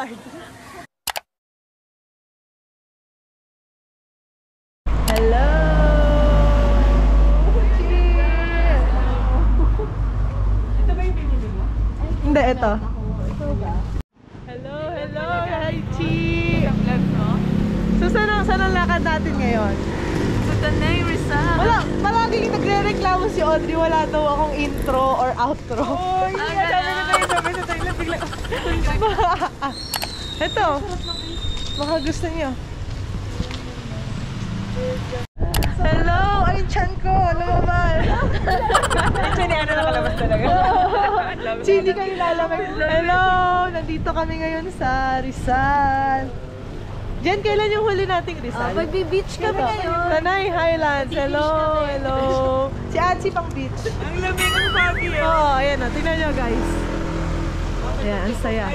hard. Hello! Cheers! Ito ba yung binili mo? Hindi, ito. Hello, hello! Hi, Chi! Vlog, no? So, saan ang lakad natin ngayon? Sa Tanay, Rizal. Wala, palaging nagre-reklamo si Audrey, wala daw akong intro or outro. Oh, yun nga, sabi na tayo, sabi na tayo, bigla. Ito, baka gusto niyo. Hello! Ay, chan ko! Lumabas! Ito ni ano nakalabas talaga. Chi, hindi kayo lalamig. Hello! Nandito kami ngayon sa Rizal. Jen, kailan yung huli nating Rizal? Magbe-beach kami ngayon. Tanay Highlands. Hello! Hello! Si Achi pang beach. Ang lamig ang bagay. Oo, ayan o. Tingnan nyo, guys. Ayan, ang saya.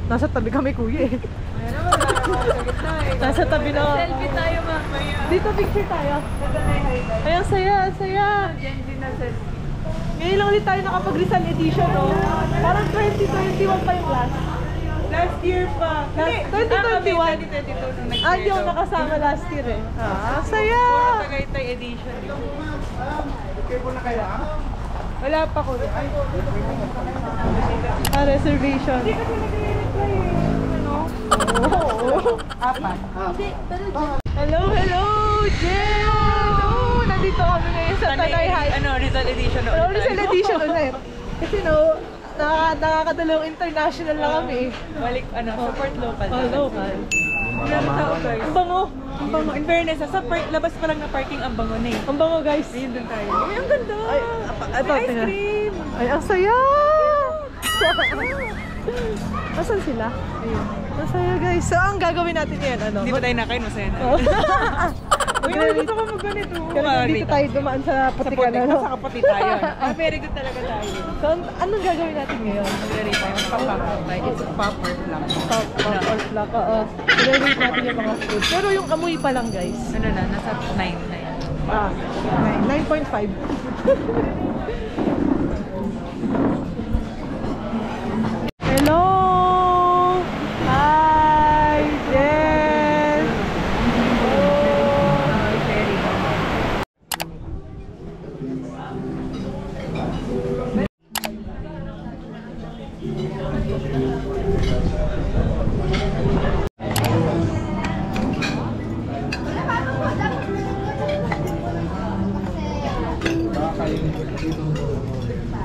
Nasa tabi kami, kuya eh. Nasa tabi na. Selfie tayo mamaya. Dito picture tayo. Ay, ang saya, ang saya. Jen din na selfie. Ngayon lang ulit tayo nakapag-Rizal edition, no? Parang 2021 pa yung last. Last year pa. 2021. 2022 nung Hindi ako nakasama last year eh. Ang saya! Tagaytay edition. Wala pa ko. Reservation. Hindi kasi nag-reply eh. Ano? Oo. Apat. Hindi, pero Hello, hello! Jen! Oh, nandito kami ngayon sa Tanay High. Ano, Rizal edition ulit. Pero Rizal edition ulit. Kasi no, nakakadalawang international na kami eh. Balik, ano, support local. Oh, local. Ang tao guys. Ang bango. Ang bango. In fairness, sa labas pa lang na parking ang bango na eh. Ang bango, guys. Ayun doon tayo. Ay, ang ganda! Ay, ito, May ice tingnan. cream! Ay, ang saya! Asan sila? Ayun. Ang saya, guys. So, ang gagawin natin ngayon, ano? Hindi ba tayo nakain? Masaya na. Oh. Uy, hindi gusto ko mag-ganito. Kaya dito tayo dumaan sa Sa Patikan, puti. ano? Sa kaputi tayo. Very good talaga tayo. So, anong gagawin natin ngayon? Mag-rate tayo. Papapay. It's popper lang. Top or black, oo. I-rate natin yung mga food. Pero yung amoy pa lang, guys. Ano na? Nasa 9 na yan. 9.5. Hello! Hi! Jen!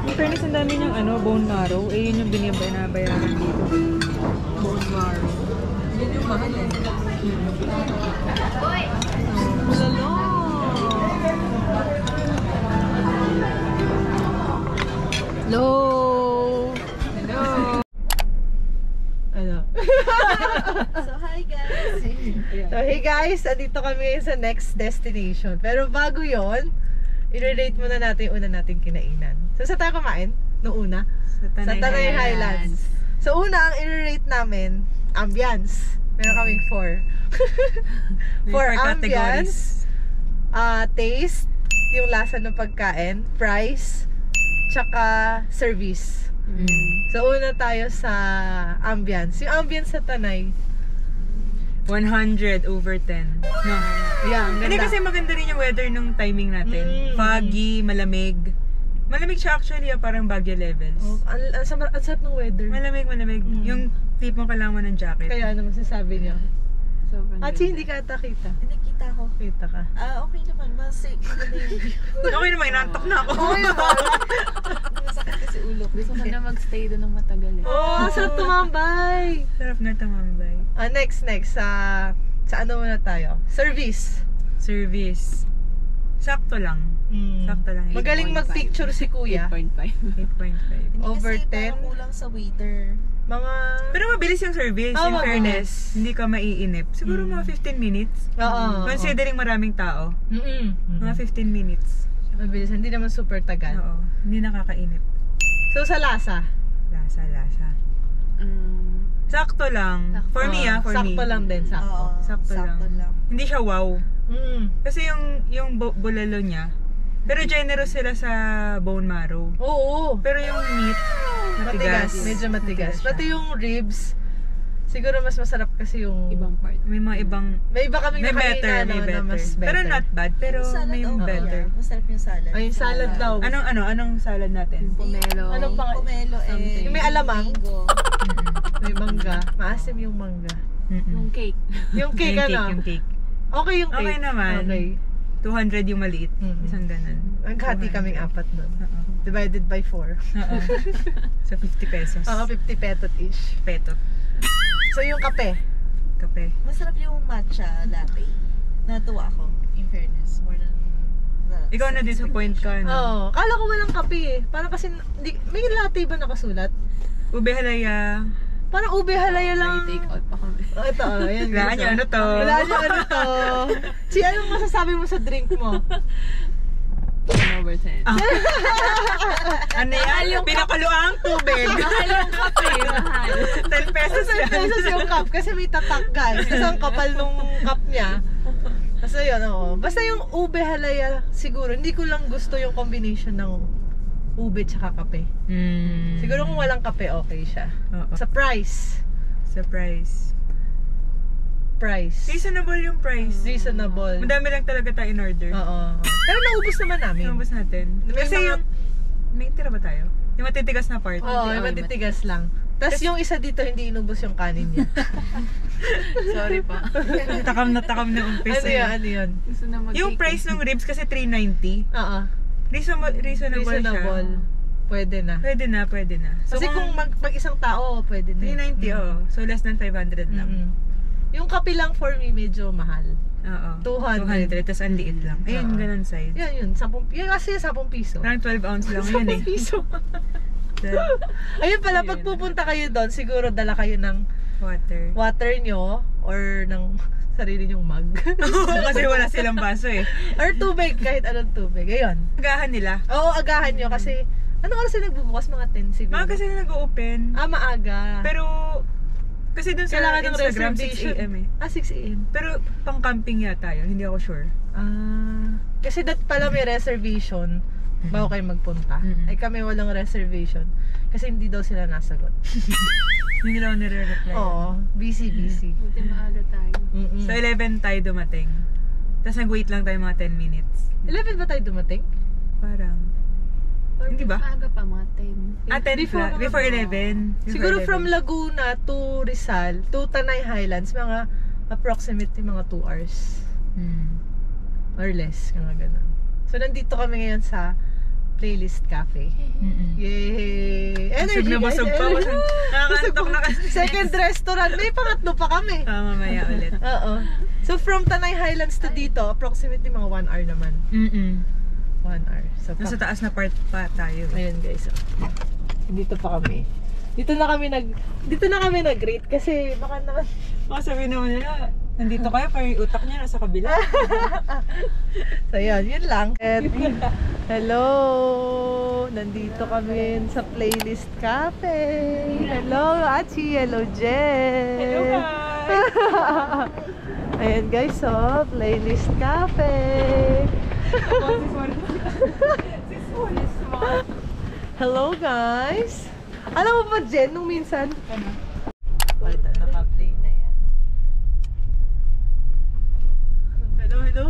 In fairness, ang dami niyang ano, bone marrow. Eh, yun yung binabayaran dito. Bone marrow. Yun yung mahal eh. Lalo! Hello! Hello! Ano? So, hi guys! So, hey guys, andito kami ngayon sa next destination. Pero bago yon, i-rate muna natin yung una nating kinainan. So, saan tayo kumain? Noong una? Sa Tanay Highlands. So, una, ang i-rate namin, ambience. Meron kaming 4. For ambience, taste, yung lasa ng pagkain, price, tsaka service. So, una tayo sa ambience. Yung ambience sa Tanay, 100 over 10. No. yeah, ang Hindi ganda. kasi maganda rin yung weather nung timing natin. Foggy, malamig. Malamig siya actually, parang Baguio levels. Oh, ang sarap ng weather. Malamig, malamig. Yung tipong kailangan mo ng jacket. Kaya ano masasabi niya? Sobrang Ati, hindi ka ata kita. Hindi kita ko. Kita ka. Okay naman. Maganda yung view. Okay naman, inantok na ako. Masakit kasi ulo ko. Gusto ko na mag-stay doon ng matagal eh. Oh, sarap tumambay. Sarap nga tumambay. Next. Sa ano muna tayo? Service. Service. Sakto lang. Sakto lang. Magaling 8.5. mag-picture si kuya. 8.5. Hindi Over kasi 10? parang kulang sa waiter. Mga... Pero mabilis yung service, in mabilis. fairness. Hindi ka maiinip. Siguro mga 15 minutes. Oo. Considering maraming tao. Mga 15 minutes. Mabilis. Hindi naman super tagal. Oo. Hindi nakakainip. So, sa lasa? Lasa. Sakto lang. For me for me. Sakto lang din, sakto. Oo, Sakto lang. Hindi siya wow. Kasi yung bulalo niya, pero generous sila sa bone marrow. Oo. Pero yung meat, Matigas. matigas. Medyo matigas. Matigas siya. Pati yung ribs, Siguro mas masarap kasi yung... Ibang part. May mga ibang... May iba kaming May better, nakain may na better. mas better. Pero not bad, pero Salad, may oo, better. yeah. Masarap yung salad. Ay, yung salad daw. Anong salad natin? Pomelo. Anong pang... Pomelo Something. Yung may alamang. mango. May mangga. Maasim yung mangga. Yung cake. Yung cake ano? Yung cake. Okay yung cake. Okay naman. Okay. 200 yung maliit. Isang ganun. Naghati 200. kaming apat nun. Oo. Divided by 4. Oo. So 50 pesos. Oo, 50 petot each. Petot. So yung kape. Kape. Masarap yung matcha latte. Natuwa ako, in fairness. More than... Ikaw na disappoint ka, no? Oo. Kala ko walang kape eh. Parang kasi, may latte ba nakasulat? Ube halaya. Parang ube halaya lang. May take out pa kami. Oh, ito, ayan. Wala niyo, ano to? Wala niyo, ano to? Si, anong masasabi mo sa drink mo? 10/10. Ano yan? Pinakuloang tubig. Mahal yung kape. Mahal. 10 pesos 10 yan. pesos yung cup kasi may tatak guys. Kasi ang kapal nung cup niya. Basta yun, oo. Basta yung ube halaya, siguro, hindi ko lang gusto yung combination ng ube tsaka kape. Siguro kung walang kape, okay siya. Oo. Sa price. Surprise. Price. Reasonable yung price. Reasonable. Madami lang talaga tayo in order. Oo. Pero naubos naman namin. Tinubos natin. May Kasi mga- yung... May tira ba tayo? Yung matitigas na part. Oo, yung matitigas lang. Tapos yung isa dito, hindi inubos yung kanin niya. Sorry pa. Takam na umpisa. Ano yun? Ano yun? Gusto na mag-take. Yung price ng ribs kasi 390. Oo. Reasonable Reasonable. siya. Pwede na. Pwede na. So, Kasi kung mag isang tao, pwede na. 390, oo. So, less than 500 lang. Yung kape lang for me, medyo mahal. Oo. 200. 200, tapos ang liit lang. Ayun, Oo. ganun size. Yun. Yun kasi 10 piso. Parang 12 ounce lang yun eh. 10 piso. The Ayun pala, Ayun. pag pupunta kayo doon, siguro dala kayo ng water. water nyo or ng sarili nyong mug. Kasi wala silang baso eh. Or tubig, kahit anong tubig. Ayun. Agahan nila. Oo, agahan nyo kasi, anong oras sila nagbubukas? Mga 10 siguro. Mga kasi nag-open. Maaga. Pero, kasi dun sa kailangan ng Instagram, 6 reservation. a.m. eh. 6 a.m. Pero, pang camping yata yun. Hindi ako sure. Kasi dat pala may reservation bago kayo magpunta. Mm-mm. Ay kami walang reservation. Kasi hindi daw sila nasagot. Hindi nila ako nire-reply. Oo, busy. Buti maaga tayo. So, 11 tayo dumating. Tapos nag-wait lang tayo mga 10 minutes. 11 ba tayo dumating? Parang, hindi ba? Maaga pa, mga 10. 10 before 11. Siguro from Laguna to Rizal to Tanay Highlands, mga approximately mga 2 hours. Or less, mga ganun. So, nandito kami ngayon sa Playlist Cafe. Yay! Busog pa. Nakakantok na kasi. Second restaurant. May pangatlo pa kami. Mamaya ulit. Oo. So, from Tanay Highlands to dito, approximately mga 1 hour naman. 1 hour. So, Nasa taas na part pa tayo. ayun guys. Dito pa kami. Dito na kami nag-rate kasi baka naman Mga sabi naman nila, nandito kayo, parang yung utak niya nasa kabila. so yun lang. Hello! Nandito kami sa Playlist Cafe. Hello, Achi. Hello, Jen. Hello guys! Ayan guys, so Playlist Cafe. Hello guys. Alam mo ba, Jen, nung minsan? Wala, naka-play na yan. Hello.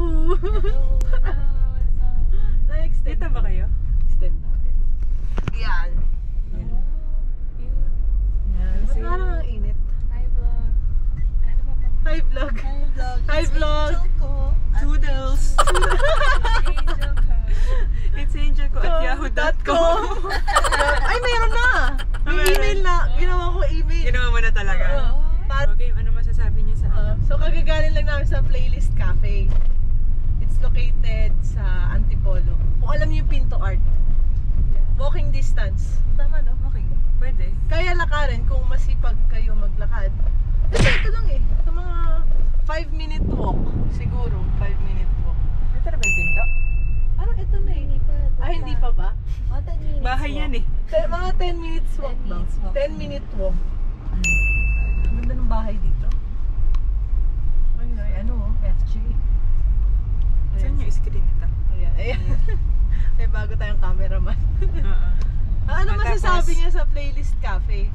Na-extend Dito ba kayo? Extend natin. Yan. Yan. Sige. Parang ang init. Hi, vlog. Ano ba pa? Hi vlog. Hi, vlog. Toodles! Angel ka. It's Angel ko at yahoo.com. Ay, meron na. May email na. Ginawa ko email. Ginawa mo na talaga. Okay, ano masasabi niya sa So, kagagaling lang namin sa Playlist Cafe. It's located sa Antipolo. Kung alam niyo yung Pinto Art. Walking distance. Tama, no? Okay, pwede. Kaya lakarin kung masipag kayo maglakad. Kasi ito lang eh. Sa mga 5-minute walk. Siguro, 5-minute walk. Ito na ba yung pinto? Parang ito na eh. Hindi pa ba? Bahay yan eh. Mga 10 minutes walk 10 ba? minutes walk. 10-minute walk. Ang ganda ng bahay dito. Ano, FG. Saan yung screen ito? Ayan. May bago tayong cameraman. Ano Matapos- masasabi niya sa Playlist Cafe?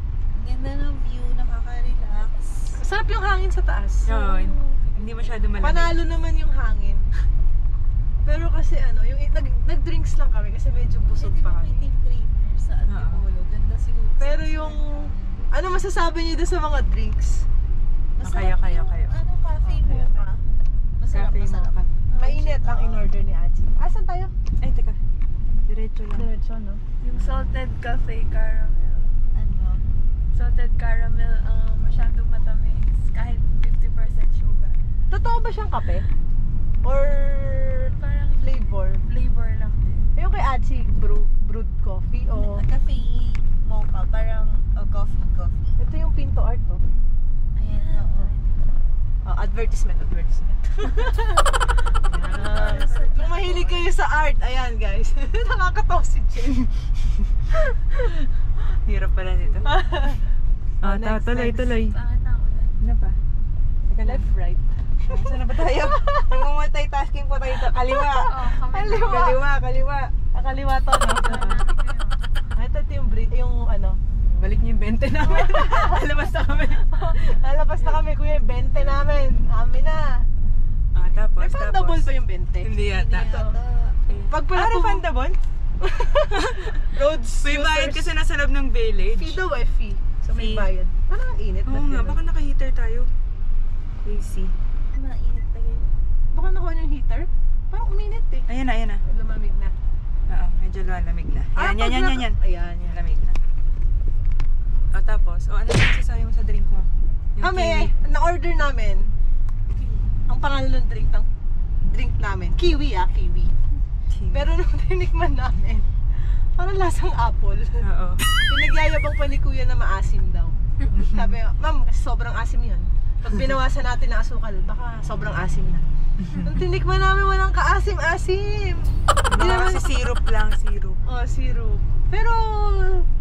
Ganda ng view, nakaka-relax. Masarap yung hangin sa taas. Oo, hindi masyado malamig. Panalo naman yung hangin. Pero kasi ano, yung nag-drinks lang kami kasi medyo busog Pwede pa ba may kami. team creamer sa Antipolo? Ganda siguro. Pero yung ano masasabi niyo doon sa mga drinks? Kaya. Ano, cafe Kaya. mocha. Masarap, Cafe masarap. mocha. Mainit ang in-order ni Aji. Asan tayo? Ay, teka. Diretso lang. Diretso, no? Yung salted cafe caramel. Ano? Salted caramel, masyadong matamis. Kahit 50% sugar. Totoo ba siyang kape? Or Parang flavor? flavor lang din. Yung kay Aji, brewed coffee o... Cafe mocha. Parang coffee. Ito yung Pinto Art, to. Ayan, oo. Advertisement. Ayan. Kung mahilig kayo sa art, ayan guys. Nakakatawa si Jen. Hirap pala nito. Next. Tuloy. Pangit na ulan. Ano pa? Teka lang. Left, right. Saan na ba tayo? Multitasking po tayo dito. Kaliwa. Kaliwa. Kaliwa to, no? Ito yung Balik niyo yung 20 namin. Alabas na kami. lalabas na kami, kuya, yung 20 namin. Amin na. Tapos. Refundable ba yung 20? Hindi yata. Pag pala refundable? roads May bayad kasi nasa loob ng village. fee daw fee. So may Fee. bayad. Parang ang init. Oo ba't nga, ganun? baka naka-heater tayo. AC. Mainit pa yun. Baka nakuha yung heater? Parang uminit eh. Ayan na. Lumamig na. Oo, medyo lamig na. Yan. Ayan. Lamig na. Tapos, ano yung sasabi mo sa drink mo? Yung Kami, na-order namin. Ang pangalan ng drink namin. Kiwi. kiwi. Pero nung tinikman namin, parang lasang apple. Oo. Pinagyayabang pa ni kuya na maasim daw. Sabi, ma'am, sobrang asim yun. Pag binawasan natin ng asukal, baka sobrang asim na. Nung tinikman namin, walang kaasim-asim. Baka kasi syrup lang. Oh, syrup. Pero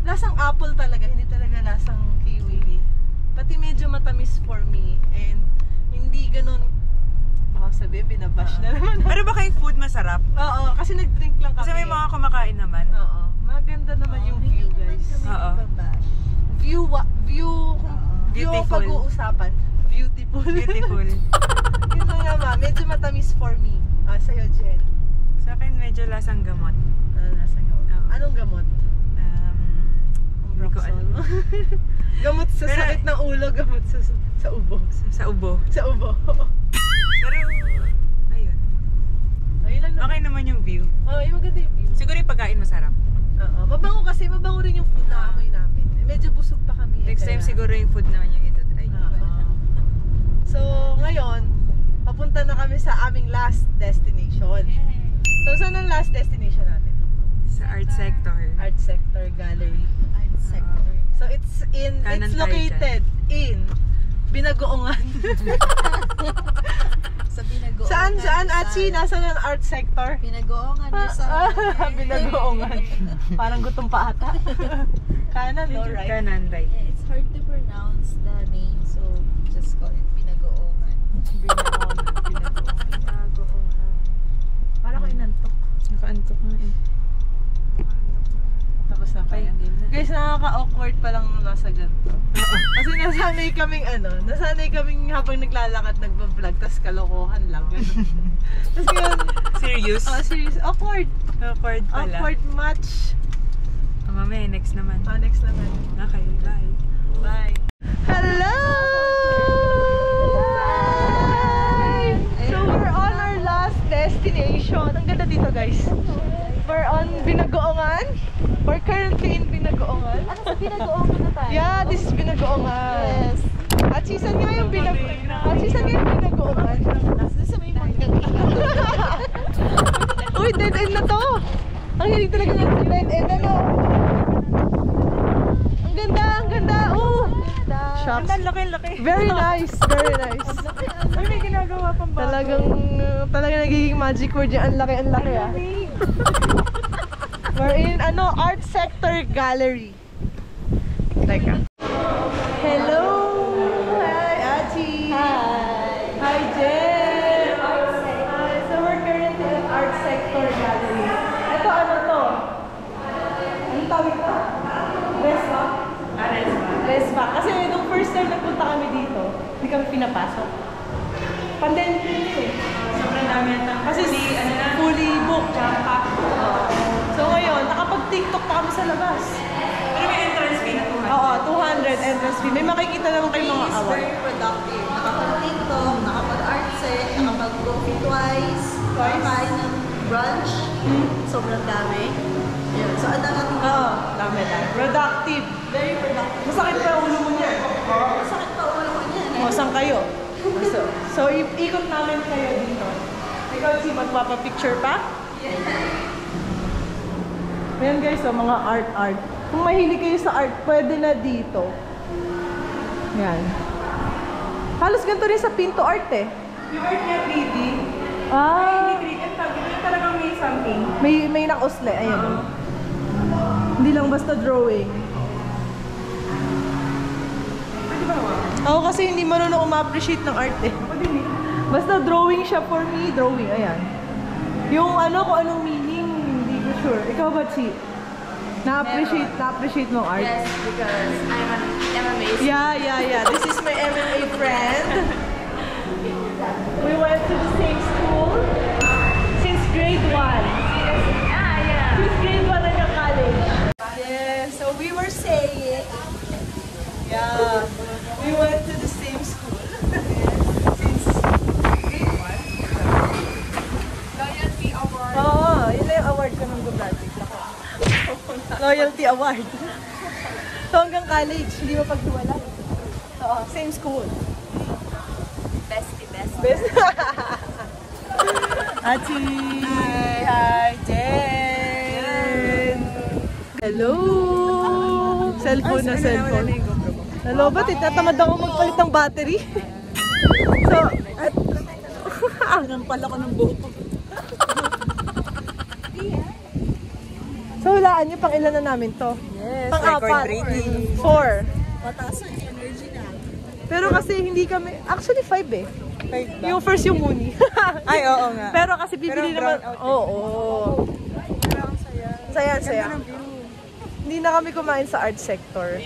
lasang apple talaga, hindi talaga lasang kiwi. Pati medyo matamis for me. And hindi ganun, baka sabihin, binabash na naman. Pero baka yung food masarap? Oo, kasi nag-drink lang kami. Kasi may mga kumakain naman. Oo. Maganda naman yung view, guys. Oo. View Beautiful. ang pag-uusapan. Beautiful. Yun lang naman, medyo matamis for me. Sa'yo, Jen. Sa akin medyo lasang gamot. Lasang gamot. Oo. Anong gamot? Hindi ko alam. Gamot sa Pero- sakit ng ulo, gamot sa ubo. Sa ubo. Sa ubo. Pero, ayun. Ayun lang naman. Okay naman yung view. Yung maganda yung view. Siguro yung pagkain masarap. Oo. Mabango rin yung food na amoy namin. Medyo busog pa kami. Next time kaya- siguro yung food naman yung itatry. Oo. So, ngayon, papunta na kami sa aming last destination. So, saan ang last destination natin? Sa art sector. Art Sector Gallery. Art sector. So, it's Kanan tayo located in Binagoongan. Sa Binagoongan. Saan, Rizal. Achi? Nasaan ang art sector? Binagoongan, Rizal. Binagoongan. Parang gutom pa ata. Kanan, no? Right? Kanan, right. Yeah, it's hard to pronounce the name, so just call it Binagoongan. Binagoongan. Parang ko inantok. Nakaantok na eh. Tapos na kaya. Game na. Guys, nakaka-awkward pa lang nung nasa ganito. Kasi nasanay kaming habang naglalakad, nagbablog, tas kalokohan lang. Tapos yun, Serious? serious, awkward. Awkward pala. Awkward match. Mamaya, next naman. Next naman. Okay, bye. Bye. Hello! Hi! So we're on our last destination. Ang ganda dito, guys. We're on Binagoongan. We're currently in Binagoongan. Ano sa Binagoongan na tayo? Yeah, this is Binagoongan. Yes. At season nga yung Binagoongan. Nasa sa may manggang. Uy, dead end na to. Ang hilig talaga ng dead end, ano? Ang ganda. Oh! Shucks. Ang laki. Very nice. Ay, may ginagawa pang bago. Talagang nagiging magic word yan. Ang laki ah. We're in, Art Sector Gallery. Teka. Hello! Hi, Achi! Hi, Jen! Hi, so we're currently at Art Sector Gallery. Ito, ano to? Anong tawag ito? Respa? Respa. Kasi nung first time nagpunta kami dito, hindi kami pinapasok. Pandemic din eh. Sobrang dami na. Kasi fully booked. So ngayon, nakapag-TikTok pa kami sa labas. Pero may entrance fee na 200. Oo, 200 entrance fee. May makikita naman kayo mga It's award. very productive. Nakapag-TikTok, nakapag-art set, nakapag-coffee twice, kakain ng brunch. Sobrang dami. Yun. So, ang dami natin Oo, dami. Productive. very productive. Masakit pa yung ulo mo niyan. Masakit pa ulo ko niyan. O, saan kayo? So ikot namin kayo dito. Ikaw, si magpapapicture pa? Ayan guys, so mga art. Kung mahilig kayo sa art, pwede na dito. Yan. Halos ganito rin sa Pinto Art eh. Yung art niya 3D. Ah, Hindi 3D. Yung talagang may something. may nakausle. Ayan. Hindi lang basta drawing. Pwede ba hawakan? Ako kasi hindi marunong ma-appreciate ng art eh. Ako din eh. Basta drawing siya for me, drawing. Ayan. Yung kung anong meaning, hindi ko sure. Ikaw ba, Chi? Na-appreciate mong art? Yes, because I'm an MMA student. Yeah. This is my MMA friend. We went to the same school since grade 1. Yeah. Since grade 1 hanggang college. Yeah, so we were saying, Yeah. We went to the same school. Since grade 1. Loyalty award. Oo, yun lang yung award ko nung graduate ako. Loyalty award. So hanggang college, hindi mo paghiwala. Oo, same school. Bestie. Best. Ati! Hi, Jen! Hello! Cellphone na cellphone. Hello, ba't itatamad ako magpalit ng battery? So, pala ko ng buhok ko. so hulaan niyo, pang ilan na namin to? Yes, Pang-apat. 4. Mataas ang energy na. Pero kasi hindi kami, actually 5 eh. Yung first yung Mooney. Ay, oo nga. Pero kasi bibili Pero naman, brown out oo. Saya. Hindi na kami kumain sa art sector.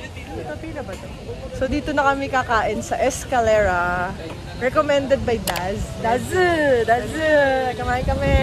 Pila ba ito? So dito na kami kakain sa Escalera. Recommended by Daz. Daz! Kumain kami!